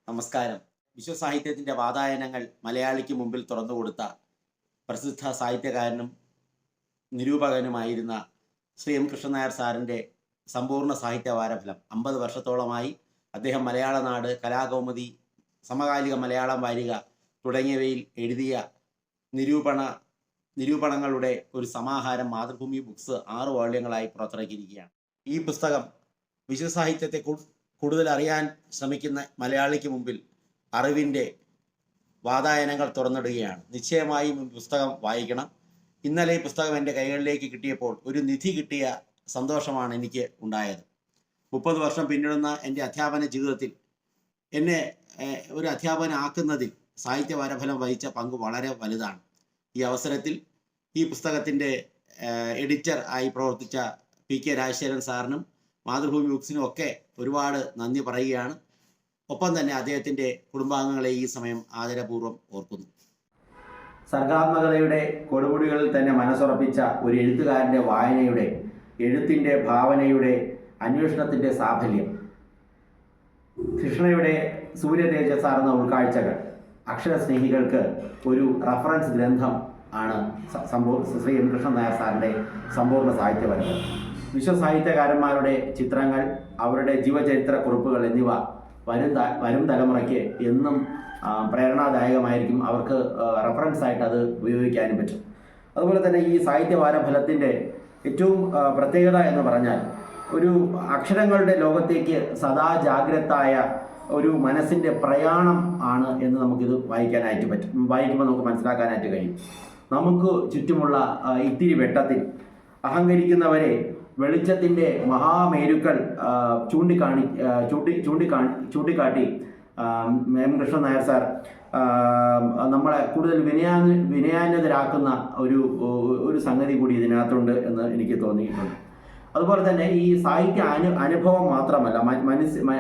നമസ്കാരം. വിശ്വസാഹിത്യത്തിൻ്റെ വാതായനങ്ങൾ മലയാളിക്ക് മുമ്പിൽ തുറന്നുകൊടുത്ത പ്രസിദ്ധ സാഹിത്യകാരനും നിരൂപകനുമായിരുന്ന ശ്രീ എം കൃഷ്ണൻ നായർ സാറിൻ്റെ സമ്പൂർണ്ണ സാഹിത്യ വാരഫലം 50 വർഷത്തോളമായി അദ്ദേഹം മലയാളനാട്, കലാകൗമുദി, സമകാലിക മലയാളം വാരിക തുടങ്ങിയവയിൽ എഴുതിയ നിരൂപണങ്ങളുടെ ഒരു സമാഹാരം മാതൃഭൂമി ബുക്സ് 6 വോള്യങ്ങളായി പുറത്തിറക്കിയിരിക്കുകയാണ്. ഈ പുസ്തകം വിശ്വസാഹിത്യത്തെ കൂടുതൽ അറിയാൻ ശ്രമിക്കുന്ന മലയാളിക്ക് മുമ്പിൽ അറിവിൻ്റെ വാതായനങ്ങൾ തുറന്നിടുകയാണ്. നിശ്ചയമായും ഈ പുസ്തകം വായിക്കണം. ഇന്നലെ ഈ പുസ്തകം എൻ്റെ കൈകളിലേക്ക് കിട്ടിയപ്പോൾ ഒരു നിധി കിട്ടിയ സന്തോഷമാണ് എനിക്ക് ഉണ്ടായത്. 30 വർഷം പിന്നിടുന്ന എൻ്റെ അധ്യാപന ജീവിതത്തിൽ എന്നെ ഒരു അധ്യാപകനാക്കുന്നതിൽ സാഹിത്യ വാരഫലം വഹിച്ച പങ്ക് വളരെ വലുതാണ്. ഈ അവസരത്തിൽ ഈ പുസ്തകത്തിൻ്റെ എഡിറ്റർ ആയി പ്രവർത്തിച്ച PK രാജശേഖരൻ സാറിനും മാതൃഭൂമി ബുക്സിനും ഒക്കെ ഒരുപാട് നന്ദി പറയുകയാണ്. ഒപ്പം തന്നെ അദ്ദേഹത്തിൻ്റെ കുടുംബാംഗങ്ങളെ ഈ സമയം ആദരപൂർവ്വം ഓർക്കുന്നു. സർഗാത്മകതയുടെ കൊടുമുടികളിൽ തന്നെ മനസ്സുറപ്പിച്ച ഒരു എഴുത്തുകാരൻ്റെ വായനയുടെ, എഴുത്തിൻ്റെ, ഭാവനയുടെ, അന്വേഷണത്തിൻ്റെ സാഫല്യം, കൃഷ്ണയുടെ സൂര്യതേജസ്സാർന്ന ഉൾക്കാഴ്ചകൾ അക്ഷരസ്നേഹികൾക്ക് ഒരു റഫറൻസ് ഗ്രന്ഥം ആണ് ശ്രീ എം കൃഷ്ണൻ നായർ സാറിൻ്റെ സമ്പൂർണ്ണ സാഹിത്യപരമ്പര. വിശ്വസാഹിത്യകാരന്മാരുടെ ചിത്രങ്ങൾ, അവരുടെ ജീവചരിത്ര കുറിപ്പുകൾ എന്നിവ വരും തലമുറയ്ക്ക് എന്നും പ്രേരണാദായകമായിരിക്കും. അവർക്ക് റെഫറൻസ് ആയിട്ട് അത് ഉപയോഗിക്കാനും പറ്റും. അതുപോലെ തന്നെ ഈ സാഹിത്യ വാരഫലത്തിൻ്റെ ഏറ്റവും പ്രത്യേകത എന്ന് പറഞ്ഞാൽ ഒരു അക്ഷരങ്ങളുടെ ലോകത്തേക്ക് സദാ ജാഗ്രതായ ഒരു മനസ്സിൻ്റെ പ്രയാണം ആണ് എന്ന് നമുക്കിത് വായിക്കാനായിട്ട് പറ്റും. വായിക്കുമ്പോൾ നമുക്ക് മനസ്സിലാക്കാനായിട്ട് കഴിയും. നമുക്ക് ചുറ്റുമുള്ള ഇത്തിരി വെട്ടത്തിൽ അഹങ്കരിക്കുന്നവരെ വെളിച്ചത്തിൻ്റെ മഹാമേരുക്കൾ ചൂണ്ടിക്കാട്ടി എം കൃഷ്ണൻ നായർ സാർ നമ്മളെ കൂടുതൽ വിനയാന്യതരാക്കുന്ന ഒരു സംഗതി കൂടി ഇതിനകത്തുണ്ട് എന്ന് എനിക്ക് തോന്നിയിട്ടുണ്ട്. അതുപോലെ തന്നെ ഈ സാഹിത്യ അനുഭവം മാത്രമല്ല,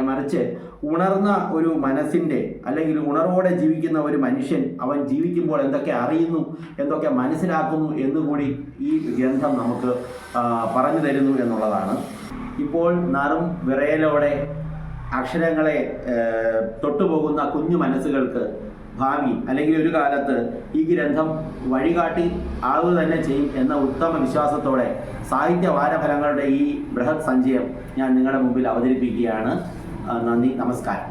മറിച്ച് ഉണർന്ന ഒരു മനസ്സിൻ്റെ, അല്ലെങ്കിൽ ഉണർവോടെ ജീവിക്കുന്ന ഒരു മനുഷ്യൻ അവൻ ജീവിക്കുമ്പോൾ എന്തൊക്കെ അറിയുന്നു, എന്തൊക്കെ മനസ്സിലാക്കുന്നു എന്നുകൂടി ഈ ഗ്രന്ഥം നമുക്ക് പറഞ്ഞു തരുന്നു എന്നുള്ളതാണ്. ഇപ്പോൾ നറും വിറയലോടെ അക്ഷരങ്ങളെ തൊട്ടുപോകുന്ന കുഞ്ഞു മനസ്സുകൾക്ക് ഭാവി, അല്ലെങ്കിൽ ഒരു കാലത്ത് ഈ ഗ്രന്ഥം വഴികാട്ടി ആളുക തന്നെ ചെയ്യും എന്ന ഉത്തമ വിശ്വാസത്തോടെ സാഹിത്യ വാരഫലങ്ങളുടെ ഈ ബൃഹത് സഞ്ചയം ഞാൻ നിങ്ങളുടെ മുമ്പിൽ അവതരിപ്പിക്കുകയാണ്. നന്ദി, നമസ്കാരം.